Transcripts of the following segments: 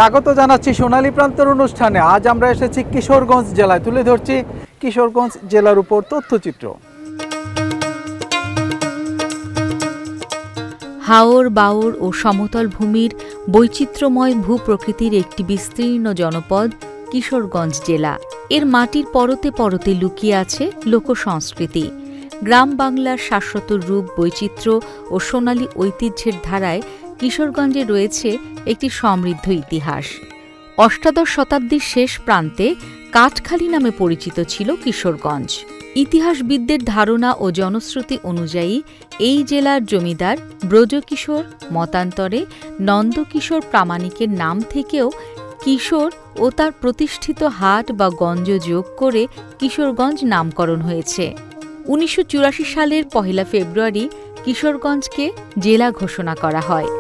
স্বাগত জানাচ্ছি সোনালী প্রান্তর অনুষ্ঠানে। আজ আমরা এসেছি কিশোরগঞ্জ জেলায়, তুলে ধরছি কিশোরগঞ্জ জেলার উপর তথ্যচিত্র। হাওর বাওর ও সমতল ভূমির বৈচিত্র্যময় ভূপ্রকৃতির একটি বিস্তীর্ণ জনপদ কিশোরগঞ্জ জেলা। এর মাটির পরতে পরতে লুকিয়ে আছে লোকসংস্কৃতি। গ্রাম বাংলার শাশ্বত রূপ, বৈচিত্র্য ও সোনালী ঐতিহ্যের ধারায় কিশোরগঞ্জে রয়েছে একটি সমৃদ্ধ ইতিহাস। অষ্টাদশ শতাব্দীর শেষ প্রান্তে কাঠখালি নামে পরিচিত ছিল কিশোরগঞ্জ। ইতিহাসবিদদের ধারণা ও জনশ্রুতি অনুযায়ী এই জেলার জমিদার ব্রজকিশোর মতান্তরে নন্দকিশোর প্রামাণিকের নাম থেকেও কিশোর ও তার প্রতিষ্ঠিত হাট বা গঞ্জ যোগ করে কিশোরগঞ্জ নামকরণ হয়েছে। ১৯৮৪ সালের ১ ফেব্রুয়ারি কিশোরগঞ্জকে জেলা ঘোষণা করা হয়।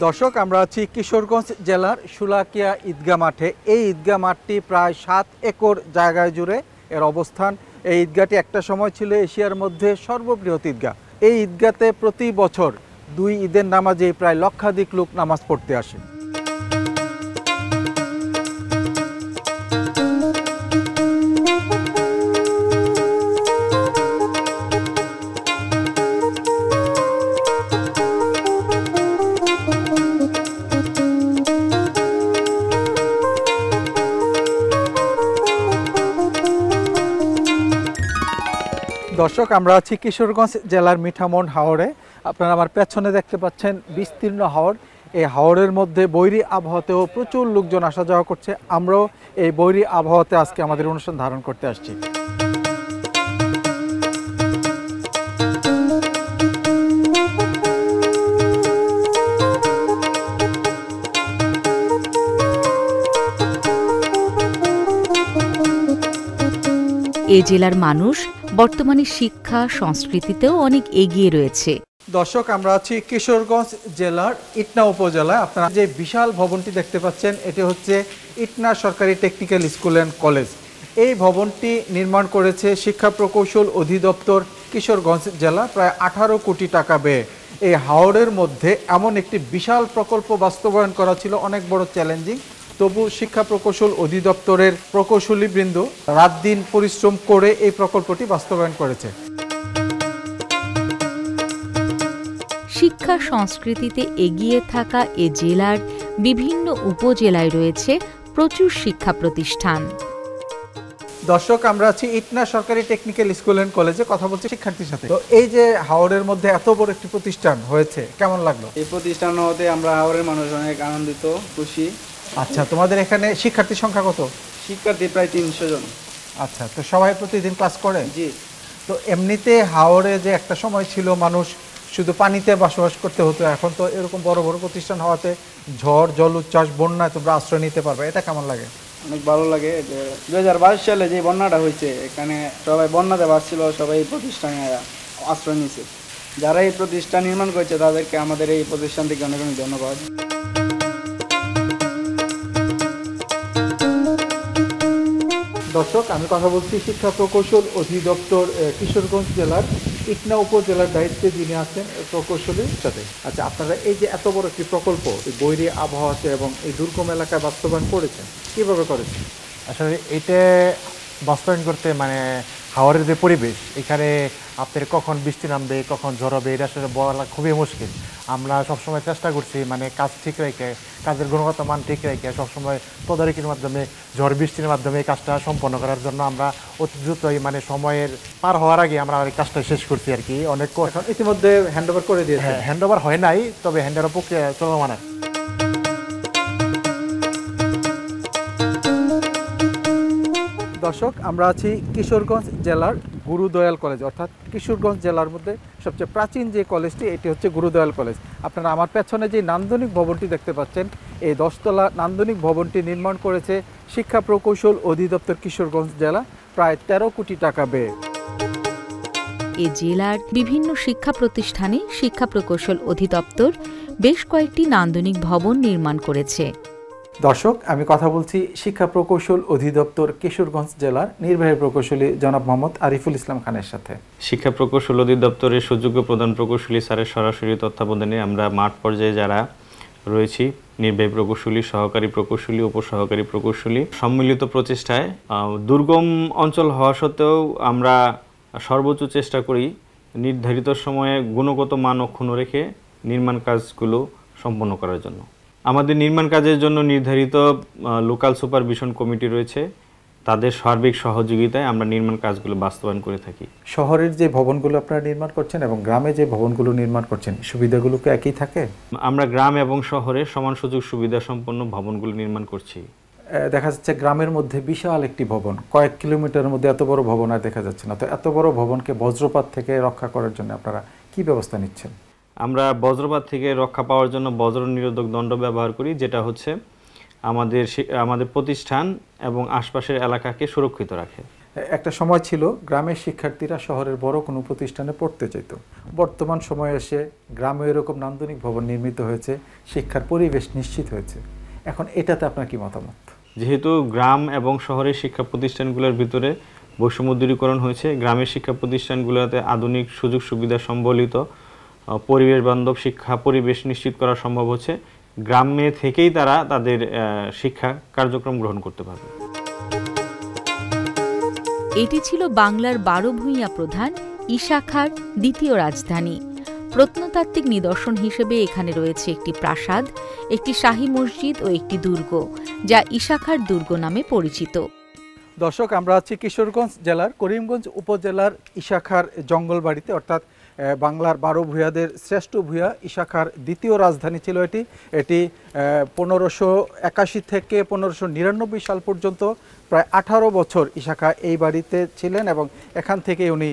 দর্শক, আমরা আছি কিশোরগঞ্জ জেলার শুলাকিয়া ঈদগাহ মাঠে। এই ঈদগাহ মাঠটি প্রায় ৭ একর জায়গায় জুড়ে এর অবস্থান। এই ঈদগাহটি একটা সময় ছিল এশিয়ার মধ্যে সর্ববৃহৎ ঈদগাহ। এই ঈদগাহতে প্রতি বছর ২ ঈদের নামাজে প্রায় লক্ষাধিক লোক নামাজ পড়তে আসে। দর্শক, আমরা আছি কিশোরগঞ্জ জেলার মিঠামন হাওরে। আপনারা আমার পেছনে দেখতে পাচ্ছেন বিস্তীর্ণ হাওর। এই হাওরের মধ্যে বৈরী আবহাওয়াতেও প্রচুর লোকজন আসা যাওয়া করছে। আমরাও এই বৈরী আবহাওয়াতে আজকে আমাদের অনুষ্ঠান ধারণ করতে আসছি। এ জেলার মানুষ বর্তমানে শিক্ষা সংস্কৃতিতেও অনেক এগিয়ে রয়েছে। দর্শক, আমরা আছি কিশোরগঞ্জ জেলার ইটনা উপজেলায়। আপনারা যে বিশাল ভবনটি দেখতে পাচ্ছেন, এটি হচ্ছে ইটনা সরকারি টেকনিক্যাল স্কুল অ্যান্ড কলেজ। এই ভবনটি নির্মাণ করেছে শিক্ষা প্রকৌশল অধিদপ্তর কিশোরগঞ্জ জেলা, প্রায় 18 কোটি টাকা ব্যয়ে। এই হাওরের মধ্যে এমন একটি বিশাল প্রকল্প বাস্তবায়ন করা ছিল অনেক বড় চ্যালেঞ্জিং। তবু শিক্ষা প্রকৌশল অধিদপ্তরের প্রকৌশলীবৃন্দ রাত দিন পরিশ্রম করে এই প্রকল্পটি বাস্তবায়ন করেছে। শিক্ষা সংস্কৃতিতে এগিয়ে থাকা এ জেলার বিভিন্ন উপজেলায় রয়েছে প্রচুর শিক্ষা প্রতিষ্ঠান। দর্শক, আমরা আছি ইটনা সরকারি টেকনিক্যাল স্কুল অ্যান্ড কলেজে, কথা বলছি শিক্ষার্থীর সাথে। তো এই যে হাওরের মধ্যে এত বড় একটি প্রতিষ্ঠান হয়েছে, কেমন লাগলো? এই প্রতিষ্ঠান হতে আমরা হাওরের মানুষ অনেক আনন্দিত, খুশি। আচ্ছা, তোমাদের এখানে শিক্ষার্থীর সংখ্যা কত? শিক্ষার্থী প্রায় 300 জন। আচ্ছা, তো সবাই প্রতিদিন ক্লাস করে? জি। তো এমনিতে হাওরে যে একটা সময় ছিল মানুষ শুধু পানিতে বসবাস করতে হতো, এখন তো এরকম বড় বড় প্রতিষ্ঠান হওয়াতে ঝড় জল উচ্ছ্বাস বন্যায় তোমরা আশ্রয় নিতে পারবে, এটা কেমন লাগে? অনেক ভালো লাগে যে 2022 সালে যে বন্যাটা হয়েছে, এখানে সবাই বন্যাতে বাঁচছিল, সবাই এই প্রতিষ্ঠানে আশ্রয় নিয়েছে। যারা এই প্রতিষ্ঠান নির্মাণ করেছে তাদেরকে আমাদের এই প্রতিষ্ঠান থেকে অনেক অনেক ধন্যবাদ। দর্শক, আমি কথা বলছি শিক্ষা প্রকৌশল অধিদপ্তর কিশোরগঞ্জ জেলার ইটনা উপজেলার দায়িত্বে যিনি আছেন প্রকৌশলীর সাথে। আচ্ছা, আপনারা এই যে এত বড় একটি প্রকল্প বৈরী আবহাওয়াতে এবং এই দুর্গম এলাকায় বাস্তবায়ন করেছেন, কিভাবে করেছেন? আসলে এটা বাস্তবায়ন করতে হাওরের যে পরিবেশ, এখানে আপনার কখন বৃষ্টি নামবে, কখন ঝড় হবে, এটা আসলে বলা খুবই মুশকিল। আমরা সবসময় চেষ্টা করছি কাজ ঠিক রেখে, কাজের গুণগত মান ঠিক রেখে সবসময় তদারকির মাধ্যমে, ঝড় বৃষ্টির মাধ্যমে এই কাজটা সম্পন্ন করার জন্য আমরা অতি দ্রুতই সময়ের পার হওয়ার আগে আমরা এই কাজটা শেষ করছি আর কি। অনেক ইতিমধ্যে হ্যান্ডওভার করে দিয়েছে? হ্যাঁ, হ্যান্ডওভার হয় নাই, তবে হ্যান্ডওভার প্রক্রিয়া চলমান আছে। দর্শক, আমরা আছি কিশোরগঞ্জ জেলার গুরুদয়াল কলেজ, অর্থাৎ কিশোরগঞ্জ জেলার মধ্যে সবচেয়ে প্রাচীন যে কলেজটি, এটি হচ্ছে গুরুদয়াল কলেজ। আপনারা আমার পেছনে যে নান্দনিক ভবনটি দেখতে পাচ্ছেন, এই 10 তলা নান্দনিক ভবনটি নির্মাণ করেছে শিক্ষা প্রকৌশল অধিদপ্তর কিশোরগঞ্জ জেলা, প্রায় 13 কোটি টাকা ব্যয়ে। এ জেলার বিভিন্ন শিক্ষা প্রতিষ্ঠানে শিক্ষা প্রকৌশল অধিদপ্তর বেশ কয়েকটি নান্দনিক ভবন নির্মাণ করেছে। দর্শক, আমি কথা বলছি শিক্ষা প্রকৌশল অধিদপ্তর কিশোরগঞ্জ জেলার নির্বাহী প্রকৌশলী জনাব মোহাম্মদ আরিফুল ইসলাম খানের সাথে। শিক্ষা প্রকৌশল অধিদপ্তরের সুযোগ্য প্রধান প্রকৌশলী স্যারের সরাসরি তত্ত্বাবধানে আমরা মাঠ পর্যায়ে যারা রয়েছি, নির্বাহী প্রকৌশলী, সহকারী প্রকৌশলী, উপসহকারী প্রকৌশলী, সম্মিলিত প্রচেষ্টায় দুর্গম অঞ্চল হওয়া সত্ত্বেও আমরা সর্বোচ্চ চেষ্টা করি নির্ধারিত সময়ে গুণগত মান অক্ষুণ্ণ রেখে নির্মাণ কাজগুলো সম্পন্ন করার জন্য। আমাদের নির্মাণ কাজের জন্য নির্ধারিত লোকাল সুপারভিশন কমিটি রয়েছে, তাদের সার্বিক সহযোগিতায় আমরা নির্মাণ কাজগুলো বাস্তবায়ন করে থাকি। শহরের যে ভবনগুলো আপনারা নির্মাণ করছেন এবং গ্রামে যে ভবনগুলো নির্মাণ করছেন, সুবিধাগুলো কি একই থাকে? আমরা গ্রাম এবং শহরে সমান সুযোগ সুবিধা সম্পন্ন ভবনগুলো নির্মাণ করছি। দেখা যাচ্ছে গ্রামের মধ্যে বিশাল একটি ভবন, কয়েক কিলোমিটারের মধ্যে এত বড় ভবন আর দেখা যাচ্ছে না। তো এত বড় ভবনকে বজ্রপাত থেকে রক্ষা করার জন্য আপনারা কি ব্যবস্থা নিচ্ছেন? আমরা বজ্রপাত থেকে রক্ষা পাওয়ার জন্য বজ্র নিরোধক দণ্ড ব্যবহার করি, যেটা হচ্ছে আমাদের প্রতিষ্ঠান এবং আশপাশের এলাকাকে সুরক্ষিত রাখে। একটা সময় ছিল গ্রামের শিক্ষার্থীরা শহরের বড় কোনো প্রতিষ্ঠানে পড়তে যেত। বর্তমান সময়ে এসে গ্রামে এরকম নান্দনিক ভবন নির্মিত হয়েছে, শিক্ষার পরিবেশ নিশ্চিত হয়েছে। এখন এটাতে আপনার কি মতামত? যেহেতু গ্রাম এবং শহরের শিক্ষা প্রতিষ্ঠানগুলোর ভিতরে বৈষম্য দূরীকরণ হয়েছে, গ্রামের শিক্ষা প্রতিষ্ঠানগুলোতে আধুনিক সুযোগ সুবিধা সম্বলিত পরিবেশ বান্ধব শিক্ষা পরিবেশ নিশ্চিত করা সম্ভব হচ্ছে। গ্রামে থেকেই তারা তাদের শিক্ষা কার্যক্রম গ্রহণ করতে পারবে। এটি ছিল বাংলার 12 ভূঁইয়া প্রধান ইশাখার দ্বিতীয় রাজধানী। প্রত্নতাত্ত্বিক নিদর্শন হিসেবে এখানে রয়েছে একটি প্রাসাদ, একটি শাহী মসজিদ ও একটি দুর্গ, যা ইশাখার দুর্গ নামে পরিচিত। দর্শক, আমরা আছি কিশোরগঞ্জ জেলার করিমগঞ্জ উপজেলার ইশাখার জঙ্গলবাড়িতে, অর্থাৎ বাংলার 12 ভূঁইয়াদের শ্রেষ্ঠ ভূঁইয়া ইশাখার দ্বিতীয় রাজধানী ছিল এটি। এটি 1581 থেকে 1599 সাল পর্যন্ত প্রায় 18 বছর ইশাখা এই বাড়িতে ছিলেন এবং এখান থেকে উনি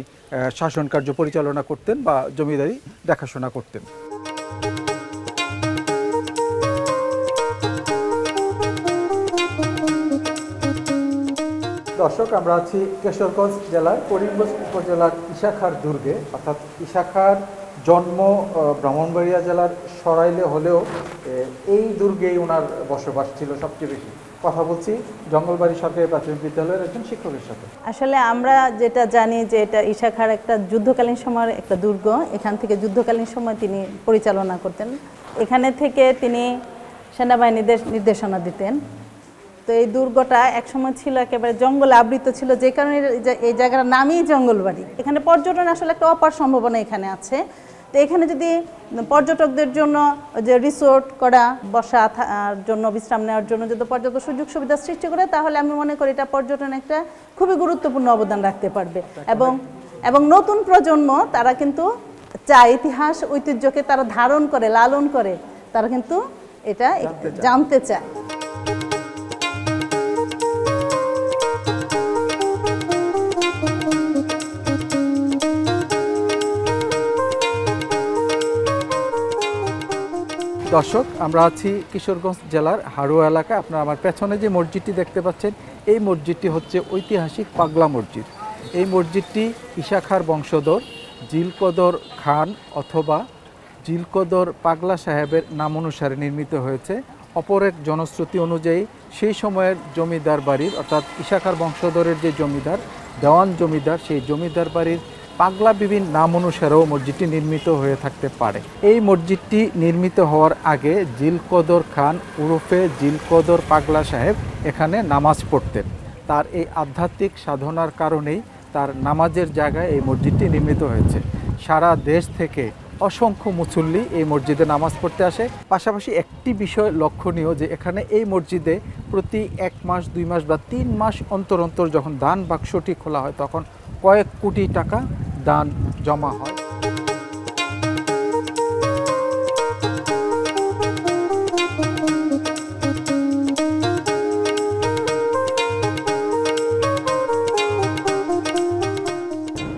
শাসন কার্য পরিচালনা করতেন বা জমিদারি দেখাশোনা করতেন। দর্শক, আমরা আছি কিশোরগঞ্জ জেলার করিমগঞ্জ উপজেলার ইশাখার দুর্গে, অর্থাৎ ইশাখার জন্ম ব্রাহ্মণবাড়িয়া জেলার সরাইলে হলেও এই দুর্গেই ওনার বসবাস ছিল সবচেয়ে বেশি। কথা বলছি জঙ্গলবাড়ি সরকারি প্রাথমিক বিদ্যালয়ের একজন শিক্ষকের সাথে। আসলে আমরা যেটা জানি যে এটা ইশাখার একটা যুদ্ধকালীন সময়ের একটা দুর্গ, এখান থেকে যুদ্ধকালীন সময় তিনি পরিচালনা করতেন, এখানে থেকে তিনি সেনাবাহিনীদের নির্দেশনা দিতেন। তো এই দুর্গটা একসময় ছিল একেবারে জঙ্গলে আবৃত ছিল, যে কারণে এই জায়গার নামই জঙ্গলবাড়ি। এখানে পর্যটন আসলে একটা অপার সম্ভাবনা এখানে আছে। তো এখানে যদি পর্যটকদের জন্য যে রিসোর্ট করা, বসার জন্য, বিশ্রাম নেওয়ার জন্য যদি পর্যাপ্ত সুযোগ সুবিধা সৃষ্টি করে, তাহলে আমি মনে করি এটা পর্যটন একটা খুবই গুরুত্বপূর্ণ অবদান রাখতে পারবে। এবং নতুন প্রজন্ম তারা কিন্তু চায় ইতিহাস ঐতিহ্যকে তারা ধারণ করে, লালন করে, তারা কিন্তু এটা জানতে চায়। দর্শক, আমরা আছি কিশোরগঞ্জ জেলার হাড়ুয়া এলাকা। আপনারা আমার পেছনে যে মসজিদটি দেখতে পাচ্ছেন, এই মসজিদটি হচ্ছে ঐতিহাসিক পাগলা মসজিদ। এই মসজিদটি ইশাখার বংশধর জিলকদর খান অথবা জিলকদর পাগলা সাহেবের নাম অনুসারে নির্মিত হয়েছে। অপর এক জনশ্রুতি অনুযায়ী সেই সময়ের জমিদার বাড়ির, অর্থাৎ ইশাখার বংশধরের যে জমিদার, দেওয়ান জমিদার, সেই জমিদার বাড়ির পাগলা বিবির নাম অনুসারেও মসজিদটি নির্মিত হয়ে থাকতে পারে। এই মসজিদটি নির্মিত হওয়ার আগে জিলকদর খান উরফে জিলকদর পাগলা সাহেব এখানে নামাজ পড়তেন। তার এই আধ্যাত্মিক সাধনার কারণেই তার নামাজের জায়গায় এই মসজিদটি নির্মিত হয়েছে। সারা দেশ থেকে অসংখ্য মুসল্লি এই মসজিদে নামাজ পড়তে আসে। পাশাপাশি একটি বিষয় লক্ষণীয় যে এখানে এই মসজিদে প্রতি 1 মাস 2 মাস বা 3 মাস অন্তর অন্তর যখন দান বাক্সটি খোলা হয়, তখন কয়েক কোটি টাকা দান জমা হয়।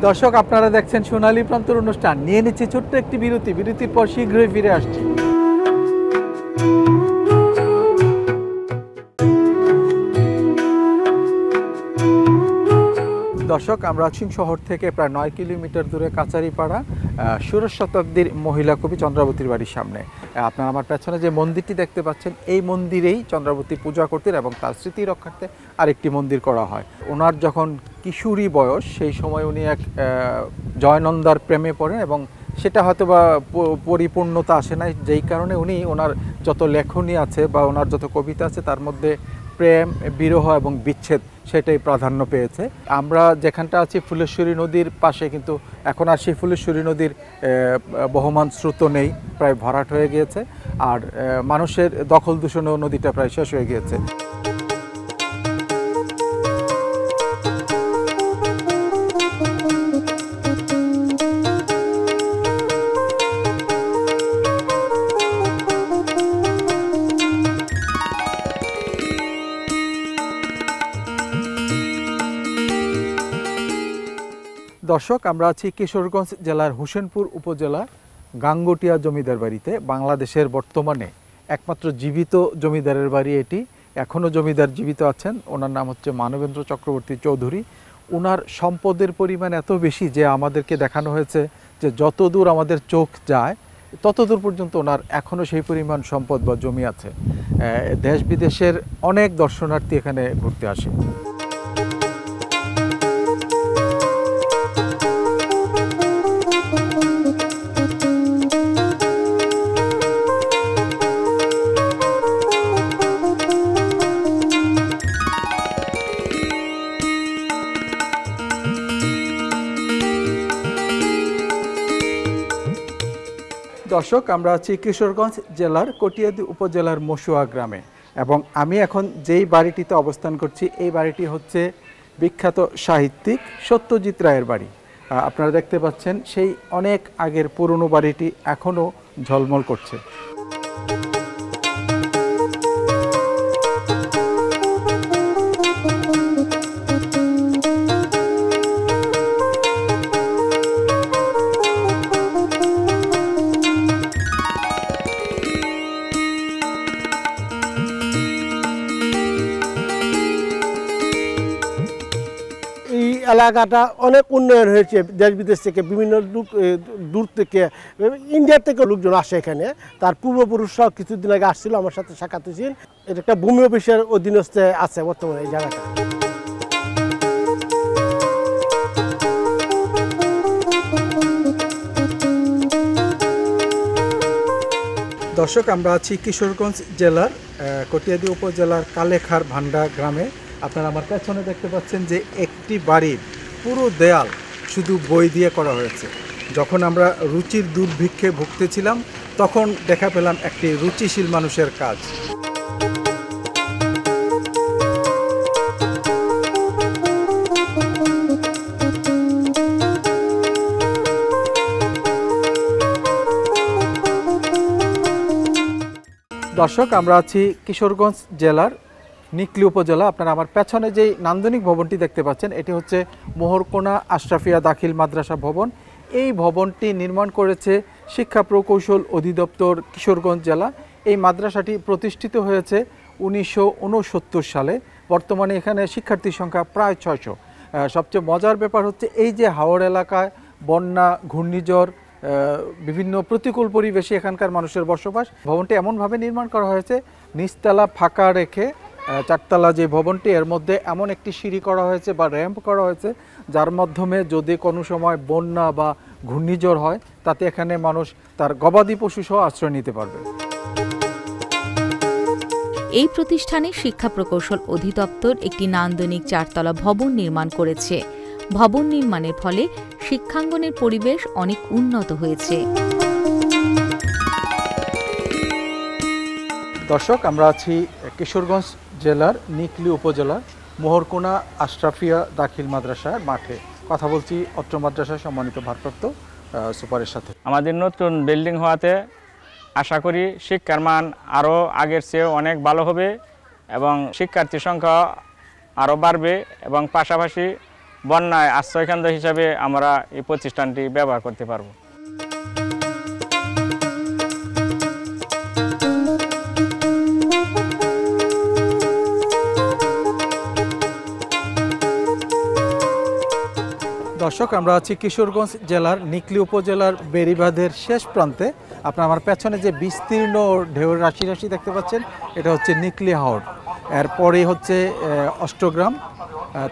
দর্শক, আপনারা দেখছেন সোনালী প্রান্তর অনুষ্ঠান। নিয়ে নিচ্ছে ছোট্ট একটি বিরতি। বিরতির পর শীঘ্রই ফিরে আসছি। দর্শক, আমরা সিং শহর থেকে প্রায় 9 কিলোমিটার দূরে কাচারিপাড়া ষোড়শ শতাব্দীর মহিলা কবি চন্দ্রাবতীর বাড়ির সামনে। আপনারা আমার পেছনে যে মন্দিরটি দেখতে পাচ্ছেন, এই মন্দিরেই চন্দ্রাবতী পূজা করতেন এবং তার স্মৃতি রক্ষার্থে আরেকটি মন্দির করা হয়। ওনার যখন কিশোরী বয়স, সেই সময় উনি এক জয়নন্দার প্রেমে পড়েন এবং সেটা হয়তো বা পরিপূর্ণতা আসে না, যেই কারণে উনি ওনার যত লেখনী আছে বা ওনার যত কবিতা আছে তার মধ্যে প্রেম, বিরহ এবং বিচ্ছেদ সেটাই প্রাধান্য পেয়েছে। আমরা যেখানটা আছি ফুলেশ্বরী নদীর পাশে, কিন্তু এখন আর সেই ফুলেশ্বরী নদীর বহমান স্রোত নেই, প্রায় ভরাট হয়ে গিয়েছে। আর মানুষের দখল দূষণেও নদীটা প্রায় শেষ হয়ে গিয়েছে। দর্শক, আমরা আছি কিশোরগঞ্জ জেলার হোসেনপুর উপজেলার গাঙ্গটিয়া জমিদার বাড়িতে। বাংলাদেশের বর্তমানে একমাত্র জীবিত জমিদারের বাড়ি এটি। এখনও জমিদার জীবিত আছেন, ওনার নাম হচ্ছে মানবেন্দ্র চক্রবর্তী চৌধুরী। ওনার সম্পদের পরিমাণ এত বেশি যে আমাদেরকে দেখানো হয়েছে যে যত দূর আমাদের চোখ যায় তত দূর পর্যন্ত ওনার এখনও সেই পরিমাণ সম্পদ বা জমি আছে। দেশ বিদেশের অনেক দর্শনার্থী এখানে ঘুরতে আসে। দর্শক, আমরা আছি কিশোরগঞ্জ জেলার কটিয়াদী উপজেলার মশুয়া গ্রামে এবং আমি এখন যেই বাড়িটিতে অবস্থান করছি, এই বাড়িটি হচ্ছে বিখ্যাত সাহিত্যিক সত্যজিৎ রায়ের বাড়ি। আপনারা দেখতে পাচ্ছেন সেই অনেক আগের পুরনো বাড়িটি এখনও ঝলমল করছে। এলাকাটা অনেক উন্নয়ন হয়েছে, দেশ বিদেশ থেকে বিভিন্ন দূর থেকে, ইন্ডিয়া থেকে লোকজন আসে এখানে। তার পূর্বপুরুষরাও কিছুদিন আগে আসছিল, আমার সাথে সাক্ষাৎ হয়েছিল। এটা একটা ভূমি অফিসের অধীনস্থে আছে বর্তমানে এই জায়গাটা। দর্শক, আমরা আছি কিশোরগঞ্জ জেলার কটিয়াদী উপজেলার কালেখার ভান্ডা গ্রামে। আপনারা আমার পেছনে দেখতে পাচ্ছেন যে একটি বাড়ির পুরো দেয়াল শুধু বই দিয়ে করা হয়েছে। যখন আমরা রুচির দুর্ভিক্ষে ভুগতেছিলাম তখন দেখা পেলাম একটি রুচিশীল মানুষের কাজ। দর্শক, আমরা আছি কিশোরগঞ্জ জেলার নিকলি উপজেলা। আপনারা আমার পেছনে যেই নান্দনিক ভবনটি দেখতে পাচ্ছেন, এটি হচ্ছে মোহরকোনা আশরাফিয়া দাখিল মাদ্রাসা ভবন। এই ভবনটি নির্মাণ করেছে শিক্ষা প্রকৌশল অধিদপ্তর কিশোরগঞ্জ জেলা। এই মাদ্রাসাটি প্রতিষ্ঠিত হয়েছে 1969 সালে। বর্তমানে এখানে শিক্ষার্থীর সংখ্যা প্রায় 600। সবচেয়ে মজার ব্যাপার হচ্ছে এই যে হাওড় এলাকায় বন্যা, ঘূর্ণিঝড়, বিভিন্ন প্রতিকূল পরিবেশে এখানকার মানুষের বসবাস। ভবনটি এমনভাবে নির্মাণ করা হয়েছে, নিচতলা ফাঁকা রেখে চারতলা যে ভবনটি, এর মধ্যে এমন একটি সিঁড়ি করা হয়েছে বা র্যাম্প করা হয়েছে, যার মাধ্যমে যদি কোনো সময় বন্যা বা ঘূর্ণিঝড় হয় তাতে এখানে মানুষ তার গবাদি পশু সহ আশ্রয় নিতে পারবে। এই প্রতিষ্ঠানে শিক্ষা প্রকৌশল অধিদপ্তর একটি নান্দনিক 4তলা ভবন নির্মাণ করেছে। ভবন নির্মাণের ফলে শিক্ষাঙ্গনের পরিবেশ অনেক উন্নত হয়েছে। দর্শক, আমরা আছি কিশোরগঞ্জ জেলার নিকলি উপজেলার মোহরকোনা আশরাফিয়া দাখিল মাদ্রাসার মাঠে। কথা বলছি অত্র মাদ্রাসার সম্মানিত ভারপ্রাপ্ত সুপারের সাথে। আমাদের নতুন বিল্ডিং হওয়াতে আশা করি শিক্ষার মান আরও আগের চেয়ে অনেক ভালো হবে এবং শিক্ষার্থীর সংখ্যা আরও বাড়বে এবং পাশাপাশি বন্যায় আশ্রয়কেন্দ্র হিসাবে আমরা এই প্রতিষ্ঠানটি ব্যবহার করতে পারব। দর্শক, আমরা আছি কিশোরগঞ্জ জেলার নিকলি উপজেলার বেড়িবাঁধের শেষ প্রান্তে। আপনার আমার পেছনে যে বিস্তীর্ণ ঢেউর রাশি রাশি দেখতে পাচ্ছেন, এটা হচ্ছে নিকলি হাওর। এরপরেই হচ্ছে অষ্টগ্রাম,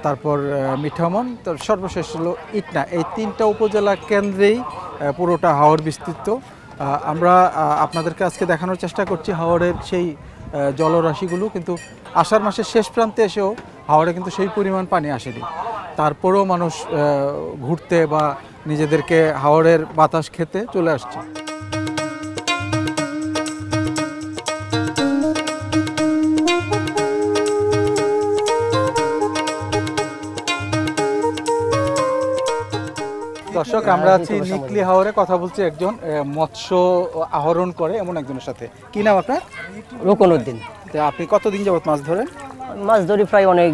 তারপর মিঠামন, তার সর্বশেষ হলো ইটনা। এই 3টা উপজেলা কেন্দ্রেই পুরোটা হাওর বিস্তৃত। আমরা আপনাদেরকে আজকে দেখানোর চেষ্টা করছি হাওরের সেই জলরাশিগুলো, কিন্তু আষাঢ় মাসের শেষ প্রান্তে এসেও হাওরে কিন্তু সেই পরিমাণ পানি আসেনি। তারপরেও মানুষ ঘুরতে বা নিজেদেরকে হাওরের বাতাস খেতে চলে আসছে। দর্শক, আমরা আছি নিকলি হাওরে, কথা বলছি একজন মৎস্য আহরণ করে এমন একজনের সাথে। কি নাম আপনার? রুকনউদ্দিন। আপনি কতদিন যাবত মাছ ধরেন? মাছ ধরি প্রায় অনেক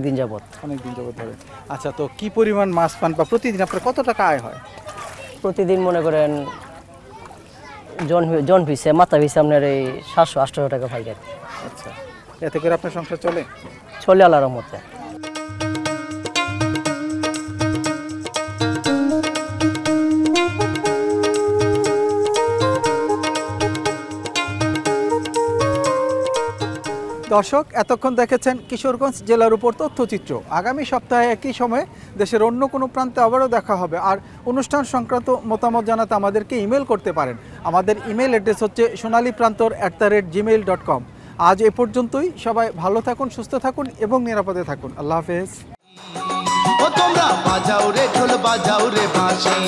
দিন যাবত। অনেক দিন যাবত ধরেন। আচ্ছা, তো কি পরিমাণ মাছ পান বা প্রতিদিন আপনার কত টাকা আয় হয়? প্রতিদিন মনে করেন জন পিছে মাথা পিছে আপনার এই 700-800 টাকা পাই যায়। আচ্ছা, এতে করে আপনার সংসার চলে? চলে আল্লাহর রহমতে। দর্শক, এতক্ষণ দেখেছেন কিশোরগঞ্জ জেলার উপর তথ্যচিত্র। আগামী সপ্তাহে একই সময়ে দেশের অন্য কোনো প্রান্তে আবারও দেখা হবে। আর অনুষ্ঠান সংক্রান্ত মতামত জানাতে আমাদেরকে ইমেল করতে পারেন। আমাদের ইমেল অ্যাড্রেস হচ্ছে sonaliprantор@gmail.com। আজ এ পর্যন্তই। সবাই ভালো থাকুন, সুস্থ থাকুন এবং নিরাপদে থাকুন। আল্লাহ হাফেজ। তোমরা বাজাও রে ঢোল, বাজাও রে বাঁশি।